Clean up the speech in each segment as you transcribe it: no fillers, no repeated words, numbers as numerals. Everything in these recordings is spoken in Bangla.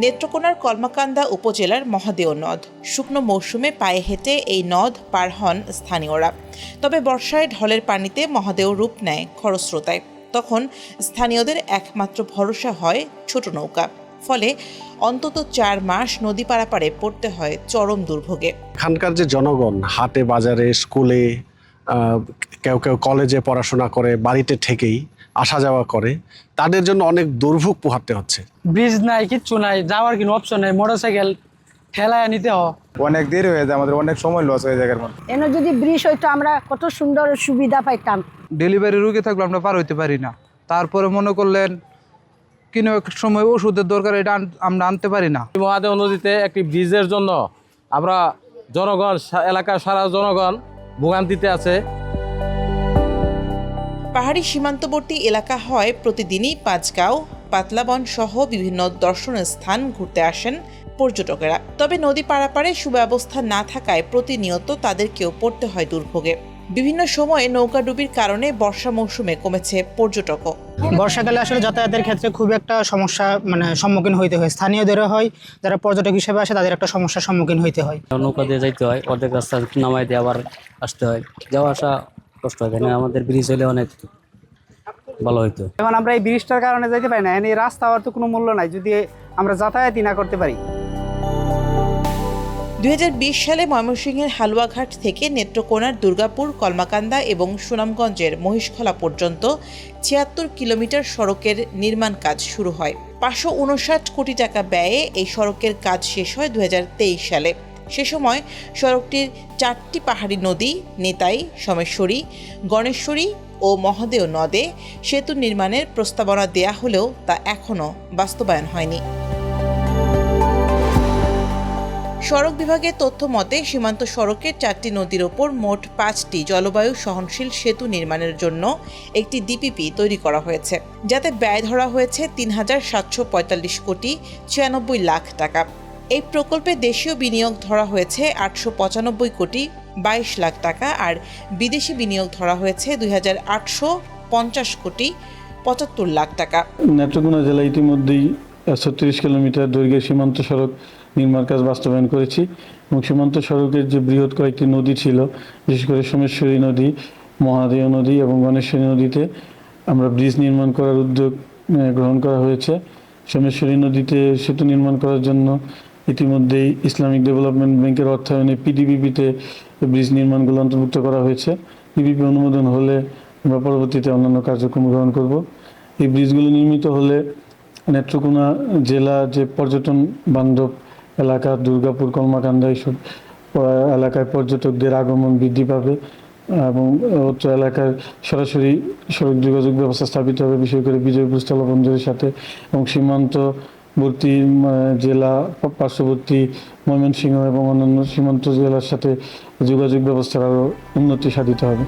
নেত্রকোনার কলমাকান্দা উপজেলার মহাদেও নদ। শুকনো মৌসুমে পায়ে হেঁটে এই নদ পার হন স্থানীয়রা। তবে বর্ষায় ঢলের পানিতে মহাদেও রূপ নেয় খরস্রোতায়। তখন স্থানীয়দের একমাত্র ভরসা হয় ছোট নৌকা। ফলে অন্তত 4 মাস নদী পারাপারে পড়তে হয় চরম দুর্ভোগে। এখানকার যে জনগণ হাটে বাজারে স্কুলে কেউ কেউ কলেজে পড়াশোনা করে বাড়িতে থেকেই আসা যাওয়া করে, তাদের জন্য অনেক দুর্ভোগ পোহাতে হচ্ছে। ব্রিজ নাই, কিচ্ছু নাই, যাওয়ার কোনো অপশন নেই, মোটরসাইকেল ঠেলায় নিতে হয়। অনেক দেরি হয়ে যায়, আমাদের অনেক সময় লস হয়ে যায়। এনে যদি ব্রিজ হইতো আমরা কত সুন্দর সুবিধা পাইতাম। ডেলিভারি রুগী থাকলে আমরা পার হইতে পারি না। তারপরে মনে করলেন কোনো এক সময় ওষুধের দরকার, এটা আমরা আনতে পারি না। মহাদেও নদীতে একটি ব্রিজের জন্য আমরা জনগণ, এলাকার সারা জনগণ ভোগান্তিতে আছে। পাহাড়ি সীমান্তবর্তী এলাকা হয় প্রতিদিনই পাঁচগাঁও, পাতলাবন সহ বিভিন্ন দর্শনীয় স্থান ঘুরতে আসেন পর্যটকেরা। তবে নদী পারাপারে সুব্যবস্থা না থাকায় প্রতিনিয়ত তাদেরকেও পড়তে হয় দুর্ভোগে। বিভিন্ন সময়ে নৌকাডুবির কারণে বর্ষা মৌসুমে কমেছে পর্যটকও। বর্ষাকালে আসলে যাতায়াতের ক্ষেত্রে খুব একটা সমস্যা সম্মুখীন হইতে হয়, স্থানীয়দেরও হয়, যারা পর্যটক হিসেবে আসে তাদের একটা সমস্যার সম্মুখীন হইতে হয়। নৌকা দিয়ে যাইতে হয়, অর্ধেক রাস্তা নামাই দিয়ে আবার আসতে হয়, যাওয়া আসা কষ্ট হয়। আমাদের ব্রিজ হলে অনেক ভালো হইতো। এখন আমরা এই ব্রিজটার কারণে যাইতে পারি না, এই রাস্তা হওয়ার তো কোনো মূল্য নাই যদি আমরা যাতায়াতই না করতে পারি। 2020 সালে ময়মনসিংহের হালুয়াঘাট থেকে নেত্রকোনার দুর্গাপুর, কলমাকান্দা এবং সুনামগঞ্জের মহিষখলা পর্যন্ত 76 কিলোমিটার সড়কের নির্মাণ কাজ শুরু হয়। 559 কোটি টাকা ব্যয়ে এই সড়কের কাজ শেষ হয় 2023 সালে। সে সময় সড়কটির 4টি পাহাড়ি নদী নিতাই, সোমেশ্বরী, গণেশ্বরী ও মহাদেও নদে সেতু নির্মাণের প্রস্তাবনা দেয়া হলেও তা এখনও বাস্তবায়ন হয়নি। সড়ক বিভাগের তথ্য মতে সীমান্ত সড়কের 4টি নদীর ওপর মোট 5টি জলবায়ু সহনশীল সেতু নির্মাণের জন্য একটি ডিপিপি তৈরি করা হয়েছে, যাতে ব্যয় ধরা হয়েছে 3,745 কোটি 96 লাখ টাকা। এই প্রকল্পে দেশীয় বিনিয়োগ ধরা হয়েছে 895 কোটি 22 লাখ টাকা আর বিদেশি বিনিয়োগ ধরা হয়েছে 2,850 কোটি 75 লাখ টাকা। নেত্রকোনা জেলা ইতিমধ্যেই 36 কিলোমিটার দৈর্ঘ্যের সীমান্ত সড়ক নির্মাণ কাজ বাস্তবায়ন করেছি এবং সীমান্ত সড়কের যে বৃহৎ কয়েকটি নদী ছিল, বিশেষ করে সোমেশ্বরী নদী, মহাদেও নদী এবং গণেশ্বরী নদীতে আমরা ব্রিজ নির্মাণ করার উদ্যোগ গ্রহণ করা হয়েছে। সোমেশ্বরী নদীতে সেতু নির্মাণ করার জন্য ইতিমধ্যেই ইসলামিক ডেভেলপমেন্ট ব্যাংকের অর্থায়নে পিডিপিপিতে ব্রিজ নির্মাণগুলো অন্তর্ভুক্ত করা হয়েছে। পিডিপি অনুমোদন হলে আমরা পরবর্তীতে অন্যান্য কার্যক্রম গ্রহণ করব। এই ব্রিজগুলো নির্মিত হলে নেত্রকোনা জেলা যে পর্যটন বান্ধব এলাকা, দুর্গাপুর, কলমাকান্দা এইসব এলাকায় পর্যটকদের আগমন বৃদ্ধি পাবে এবং অত্র এলাকার সরাসরি সড়ক যোগাযোগ ব্যবস্থা স্থাপিত হবে, বিশেষ করে বিজয়পুর স্থলবন্দরের সাথে এবং সীমান্তবর্তী জেলা, পার্শ্ববর্তী ময়মনসিংহ এবং অন্যান্য সীমান্ত জেলার সাথে যোগাযোগ ব্যবস্থার আরও উন্নতি সাধিত হবে।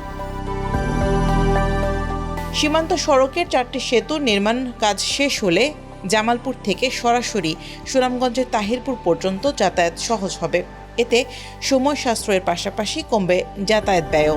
সীমান্ত সড়কের 4টি সেতু নির্মাণ কাজ শেষ হলে জামালপুর থেকে সরাসরি সুনামগঞ্জের তাহিরপুর পর্যন্ত যাতায়াত সহজ হবে। এতে সময় সাশ্রয়ের পাশাপাশি কমবে যাতায়াত ব্যয়ও।